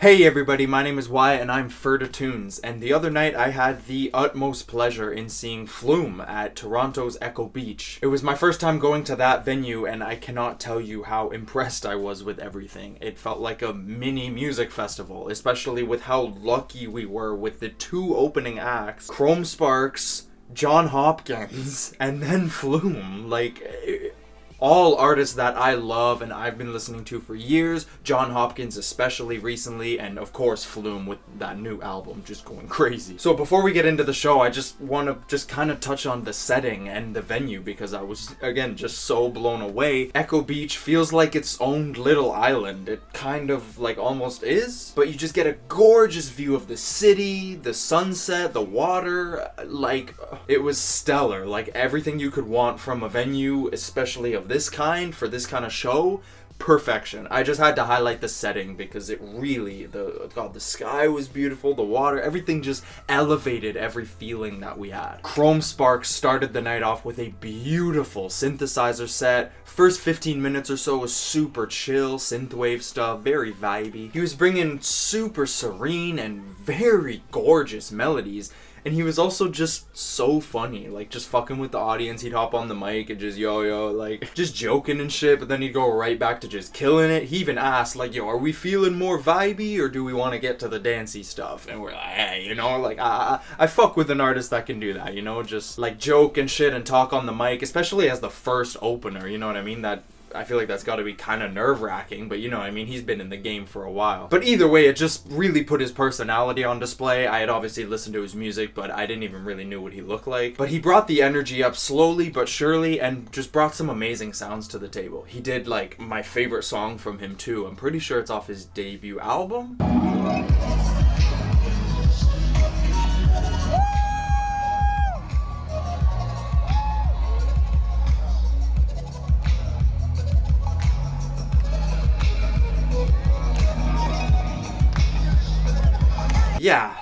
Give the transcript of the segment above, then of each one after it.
Hey everybody, my name is Wyatt and I'm Ferda Tunes, and the other night I had the utmost pleasure in seeing Flume at Toronto's Echo Beach. It was my first time going to that venue and I cannot tell you how impressed I was with everything. It felt like a mini music festival, especially with how lucky we were with the two opening acts, Chrome Sparks, Jon Hopkins, and then Flume. All artists that I love and I've been listening to for years, Jon Hopkins especially recently, and of course Flume with that new album just going crazy. So before we get into the show, I just want to just kind of touch on the setting and the venue because I was, again, just so blown away. Echo Beach feels like its own little island. It kind of almost is, but you just get a gorgeous view of the city, the sunset, the water. It was stellar. Everything you could want from a venue, especially of this kind, for this kind of show, perfection. I just had to highlight the setting because it really, the sky was beautiful, the water, everything just elevated every feeling that we had. Chrome Sparks started the night off with a beautiful synthesizer set. First 15 minutes or so was super chill, synthwave stuff, very vibey. He was bringing super serene and very gorgeous melodies. And he was also just so funny, just fucking with the audience. He'd hop on the mic and just just joking and shit, but then he'd go right back to just killing it. He even asked, are we feeling more vibey or do we want to get to the dancey stuff? And we're like, hey, I fuck with an artist that can do that, just joke and shit and talk on the mic, especially as the first opener, you know what I mean? I feel like that's got to be kind of nerve-wracking, but he's been in the game for a while. But either way, it just really put his personality on display. I had obviously listened to his music, but I didn't even really know what he looked like. But he brought the energy up slowly but surely and just brought some amazing sounds to the table. He did my favorite song from him too. I'm pretty sure it's off his debut album. Yeah,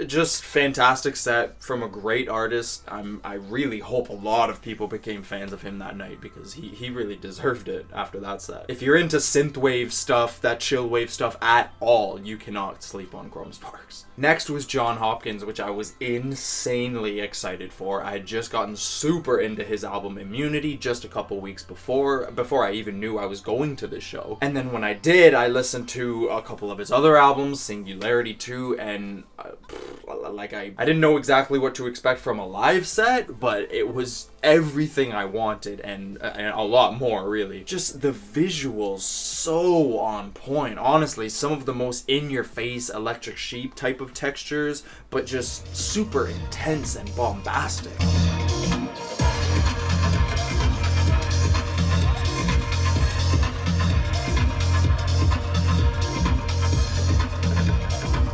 just fantastic set from a great artist. I really hope a lot of people became fans of him that night because he really deserved it after that set. If you're into synthwave stuff, that chill wave stuff at all, you cannot sleep on Chrome Sparks. Next was Jon Hopkins, which I was insanely excited for. I had just gotten super into his album Immunity just a couple weeks before I even knew I was going to this show. And then when I did, I listened to a couple of his other albums, Singularity 2, and I didn't know exactly what to expect from a live set, but it was everything I wanted and a lot more, really. Just the visuals so on point. Honestly, some of the most in-your-face Electric Sheep type of textures, but just super intense and bombastic.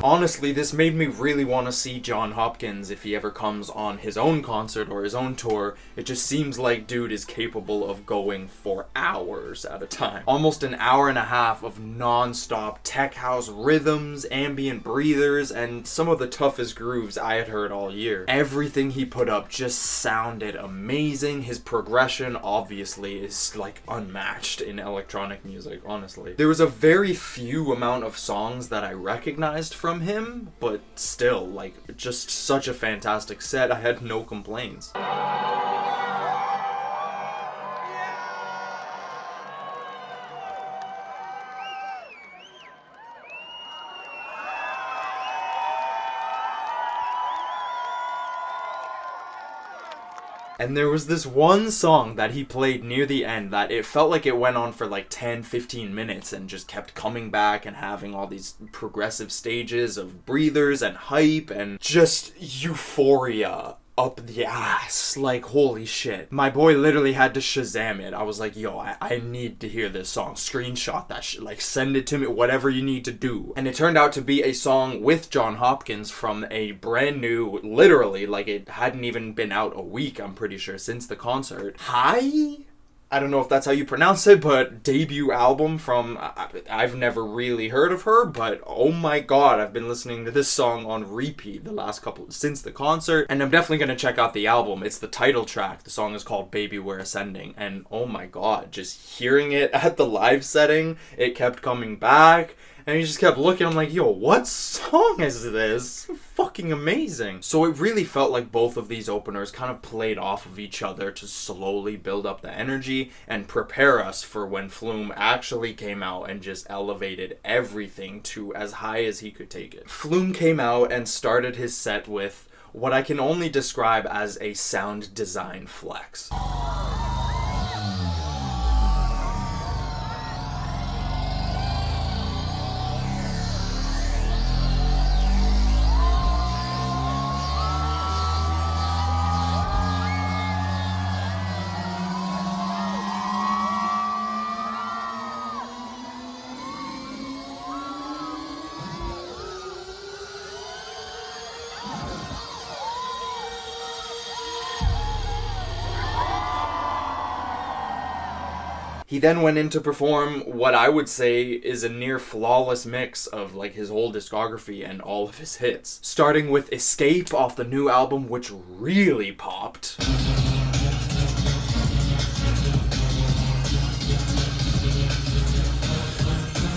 Honestly, this made me really want to see Jon Hopkins if he ever comes on his own concert or his own tour. It just seems like dude is capable of going for hours at a time. Almost an hour and a half of non-stop tech house rhythms, ambient breathers, and some of the toughest grooves I had heard all year. Everything he put up just sounded amazing. His progression, obviously, is unmatched in electronic music, honestly. There was a very few amount of songs that I recognized from him, but still, just such a fantastic set. I had no complaints. And there was this one song that he played near the end that it felt like it went on for 10-15 minutes and just kept coming back and having all these progressive stages of breathers and hype and just euphoria up the ass. Holy shit. My boy literally had to Shazam it. I was like, yo, I need to hear this song. Screenshot that shit. Send it to me, whatever you need to do. And it turned out to be a song with Jon Hopkins from a brand new, literally, it hadn't even been out a week, I'm pretty sure, since the concert. Hi? I don't know if that's how you pronounce it, but debut album from, I've never really heard of her, but oh my god, I've been listening to this song on repeat since the concert, and I'm definitely going to check out the album. It's the title track. The song is called Baby We're Ascending, and oh my god, just hearing it at the live setting, it kept coming back, And he just kept looking. I'm like, yo, what song is this? Fucking amazing. So it really felt like both of these openers kind of played off of each other to slowly build up the energy and prepare us for when Flume actually came out and just elevated everything to as high as he could take it. Flume came out and started his set with what I can only describe as a sound design flex. He then went in to perform what I would say is a near flawless mix of like his whole discography and all of his hits. Starting with Escape off the new album, which really popped.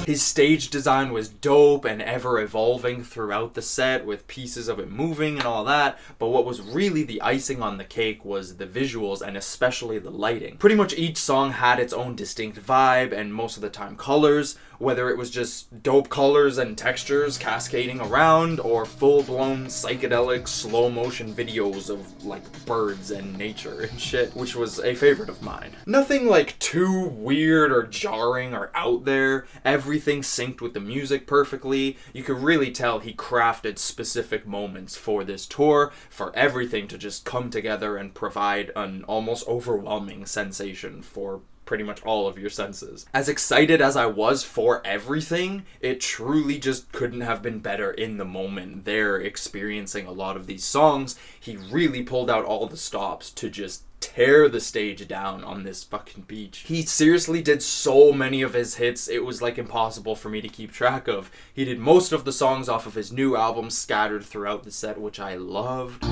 His stage design was dope and ever evolving throughout the set with pieces of it moving and all that, but what was really the icing on the cake was the visuals and especially the lighting. Pretty much each song had its own distinct vibe and most of the time colors, whether it was just dope colors and textures cascading around or full-blown psychedelic slow motion videos of like birds and nature and shit, which was a favorite of mine. Nothing like too weird or jarring or out there. Everything synced with the music perfectly. You could really tell he crafted specific moments for this tour for everything to just come together and provide an almost overwhelming sensation for pretty much all of your senses. As excited as I was for everything, it truly just couldn't have been better in the moment there experiencing a lot of these songs. He really pulled out all the stops to just tear the stage down on this fucking beach. He seriously did so many of his hits, it was like impossible for me to keep track of. He did most of the songs off of his new album scattered throughout the set, which I loved.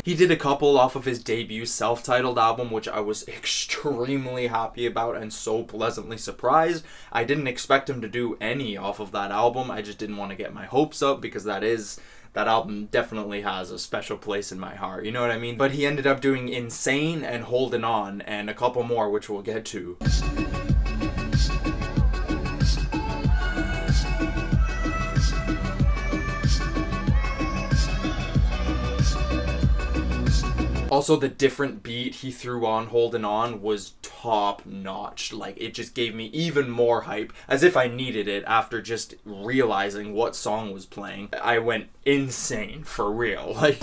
He did a couple off of his debut self-titled album, which I was extremely happy about and so pleasantly surprised. I didn't expect him to do any off of that album. I just didn't want to get my hopes up because that album definitely has a special place in my heart, you know what I mean? But he ended up doing Insane and Holding On and a couple more, which we'll get to. Also, the different beat he threw on Holding On was top notch. Like, it just gave me even more hype, as if I needed it after just realizing what song was playing. I went insane, for real. Like...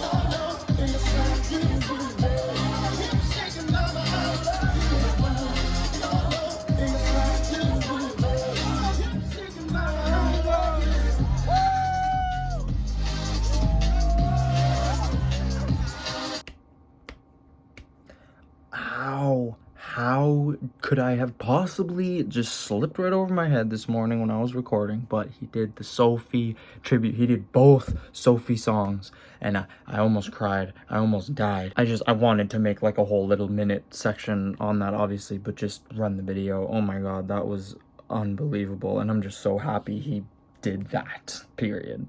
How could I have possibly just slipped right over my head this morning when I was recording? But he did the Sophie tribute. He did both Sophie songs. And I almost cried. I almost died. I wanted to make like a whole little minute section on that, obviously. But just run the video. Oh my god, that was unbelievable. And I'm just so happy he did that. Period.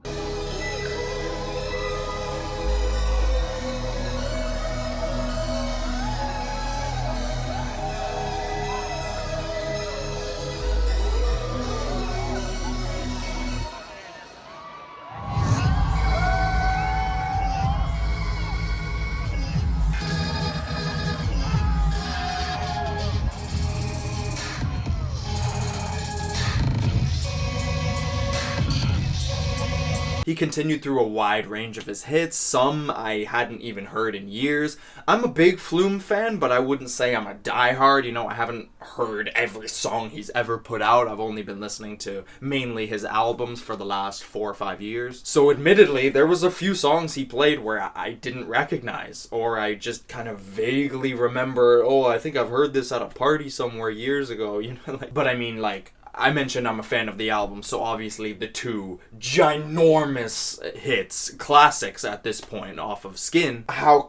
He continued through a wide range of his hits, some I hadn't even heard in years. I'm a big Flume fan, but I wouldn't say I'm a diehard. You know, I haven't heard every song he's ever put out. I've only been listening to mainly his albums for the last 4 or 5 years. So admittedly, there was a few songs he played where I didn't recognize, or I just kind of vaguely remember, oh, I think I've heard this at a party somewhere years ago, you know, like, but I mean, like, I mentioned I'm a fan of the album, so obviously the two ginormous hits, classics at this point off of Skin. How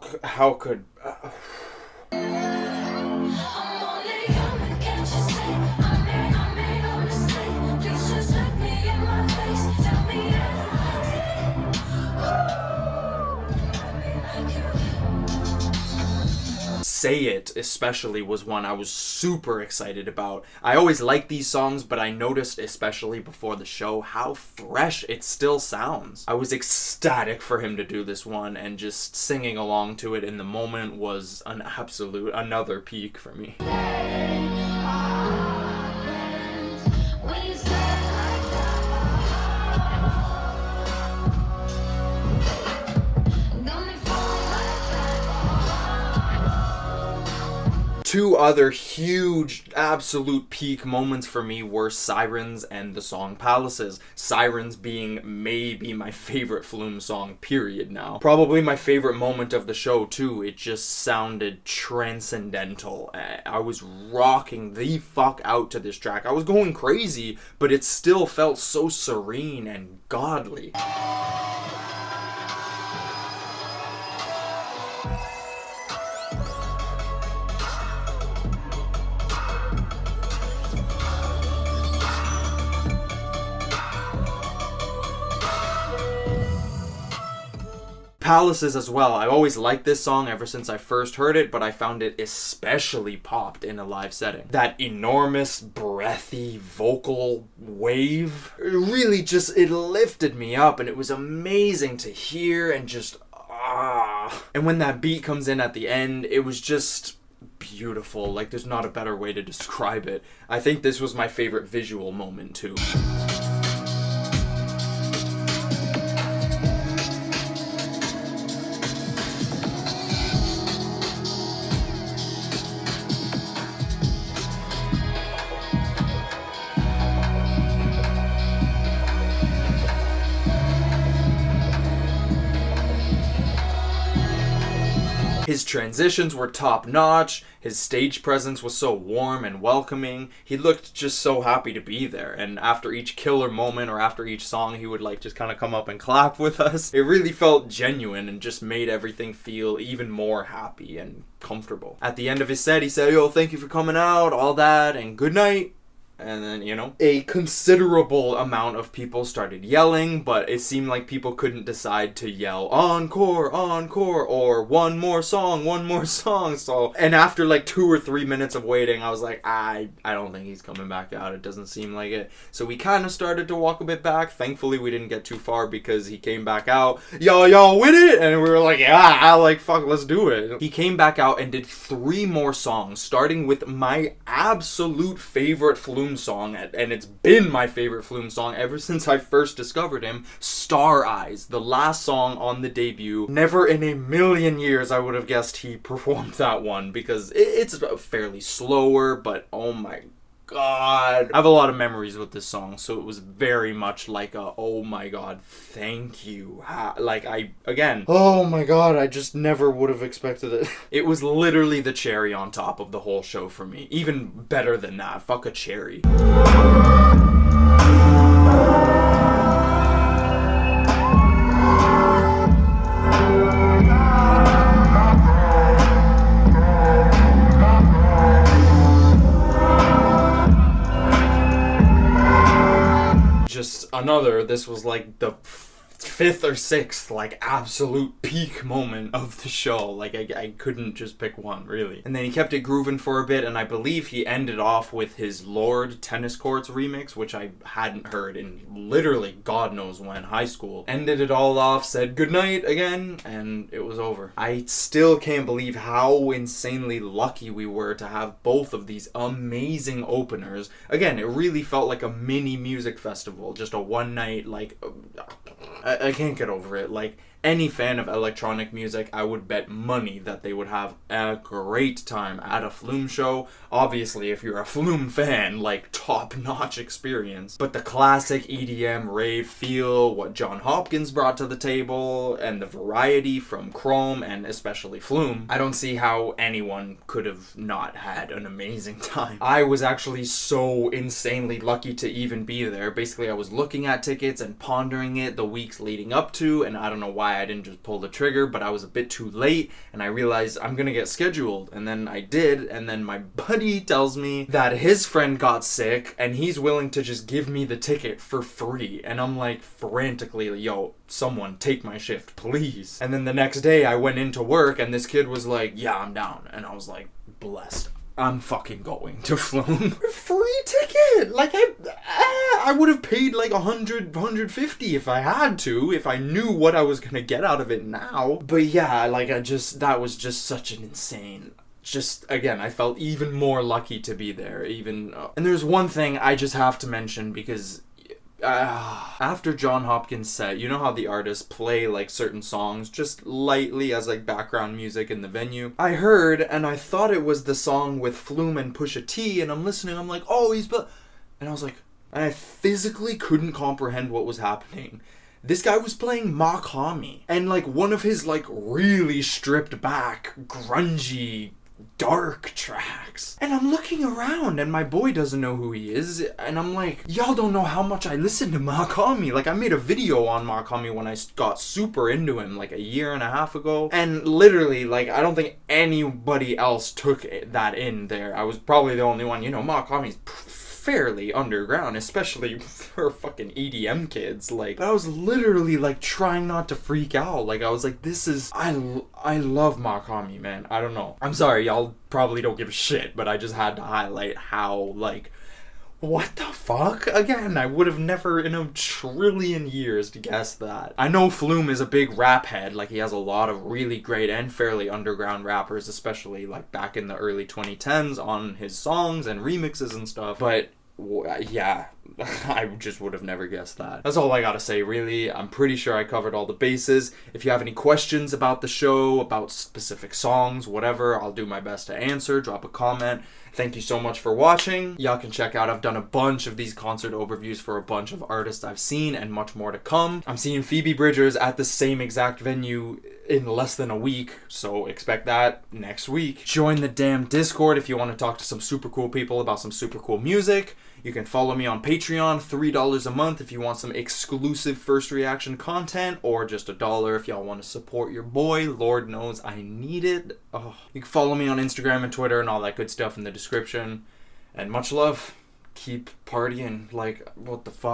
could... Say It especially was one I was super excited about. I always like these songs, but I noticed, especially before the show, how fresh it still sounds. I was ecstatic for him to do this one, and just singing along to it in the moment was an absolute another peak for me. Two other huge, absolute peak moments for me were Sirens and the song Palaces. Sirens being maybe my favorite Flume song, period now. Probably my favorite moment of the show, too. It just sounded transcendental. I was rocking the fuck out to this track. I was going crazy, but it still felt so serene and godly. Palaces as well. I always liked this song ever since I first heard it, but I found it especially popped in a live setting. That enormous, breathy vocal wave, it really just, it lifted me up, and it was amazing to hear, and just, And when that beat comes in at the end, it was just beautiful. Like, there's not a better way to describe it. I think this was my favorite visual moment, too. His transitions were top-notch, his stage presence was so warm and welcoming, he looked just so happy to be there, and after each killer moment or after each song he would like just kind of come up and clap with us. It really felt genuine and just made everything feel even more happy and comfortable. At the end of his set he said, "Yo, thank you for coming out," all that, and good night. And then, you know, a considerable amount of people started yelling, but it seemed like people couldn't decide to yell, "Encore, encore," or one more song, so, and after like 2 or 3 minutes of waiting, I was like, I don't think he's coming back out, it doesn't seem like it. So we kind of started to walk a bit back. Thankfully, we didn't get too far because he came back out, y'all with it? And we were like, yeah, like, fuck, let's do it. He came back out and did 3 more songs, starting with my absolute favorite Flume song, and it's been my favorite Flume song ever since I first discovered him, Star Eyes, the last song on the debut. Never in a million years I would have guessed he performed that one, because it's fairly slower, but oh my god. I have a lot of memories with this song, so it was very much like a, oh my god, thank you. Oh my god, I just never would have expected it. It was literally the cherry on top of the whole show for me. Even better than that. Fuck a cherry. Just another, this was like the 5th or 6th, like, absolute peak moment of the show. Like, I couldn't just pick one, really. And then he kept it grooving for a bit, and I believe he ended off with his Lord Tennis Courts remix, which I hadn't heard in literally God knows when, high school. Ended it all off, said goodnight again, and it was over. I still can't believe how insanely lucky we were to have both of these amazing openers. Again, it really felt like a mini music festival, just a one night, like, I can't get over it. Like, any fan of electronic music, I would bet money that they would have a great time at a Flume show. Obviously, if you're a Flume fan, like, top-notch experience. But the classic EDM rave feel, what Jon Hopkins brought to the table, and the variety from Chrome and especially Flume, I don't see how anyone could have not had an amazing time. I was actually so insanely lucky to even be there. Basically, I was looking at tickets and pondering it the weeks leading up to, and I don't know why I didn't just pull the trigger, but I was a bit too late, and I realized I'm gonna get scheduled, and then I did, and then my buddy tells me that his friend got sick, and he's willing to just give me the ticket for free, and I'm like frantically, yo, someone take my shift, please. And then the next day I went into work, and this kid was like, yeah, I'm down, and I was like, blessed. I'm fucking going to Flume. Free ticket! Like, I would have paid like 100, 150 if I had to, if I knew what I was gonna get out of it now. But yeah, like, that was just such an insane... Just, again, I felt even more lucky to be there, and there's one thing I just have to mention, because... after Jon Hopkins' set, you know how the artists play like certain songs just lightly as like background music in the venue? I heard, and I thought it was the song with Flume and Pusha T, and I'm listening, I'm like, oh, and I was like, and I physically couldn't comprehend what was happening. This guy was playing Makami, and like one of his like really stripped back, grungy, dark tracks. And I'm looking around and my boy doesn't know who he is, and I'm like, y'all don't know how much I listen to Makami. Like, I made a video on Makami when I got super into him like a year and a half ago, and literally, like, I don't think anybody else took that in there. I was probably the only one. You know, Makami's fairly underground, especially for fucking EDM kids. Like, but I was literally like trying not to freak out. Like, I was like, this is, I love Makami, man. I don't know. I'm sorry, y'all probably don't give a shit, but I just had to highlight how, like, what the fuck? Again, I would have never in a trillion years guessed that. I know Flume is a big rap head. Like, he has a lot of really great and fairly underground rappers, especially like back in the early 2010s on his songs and remixes and stuff. But yeah, I just would have never guessed that. That's all I gotta say, really. I'm pretty sure I covered all the bases. If you have any questions about the show, about specific songs, whatever, I'll do my best to answer. Drop a comment. Thank you so much for watching. Y'all can check out, I've done a bunch of these concert overviews for a bunch of artists I've seen, and much more to come. I'm seeing Phoebe Bridgers at the same exact venue in less than a week, so expect that next week. Join the damn Discord if you want to talk to some super cool people about some super cool music. You can follow me on Patreon, $3 a month if you want some exclusive first reaction content, or just $1 if y'all want to support your boy. Lord knows I need it. Oh. You can follow me on Instagram and Twitter and all that good stuff in the description. And much love. Keep partying. Like, what the fuck?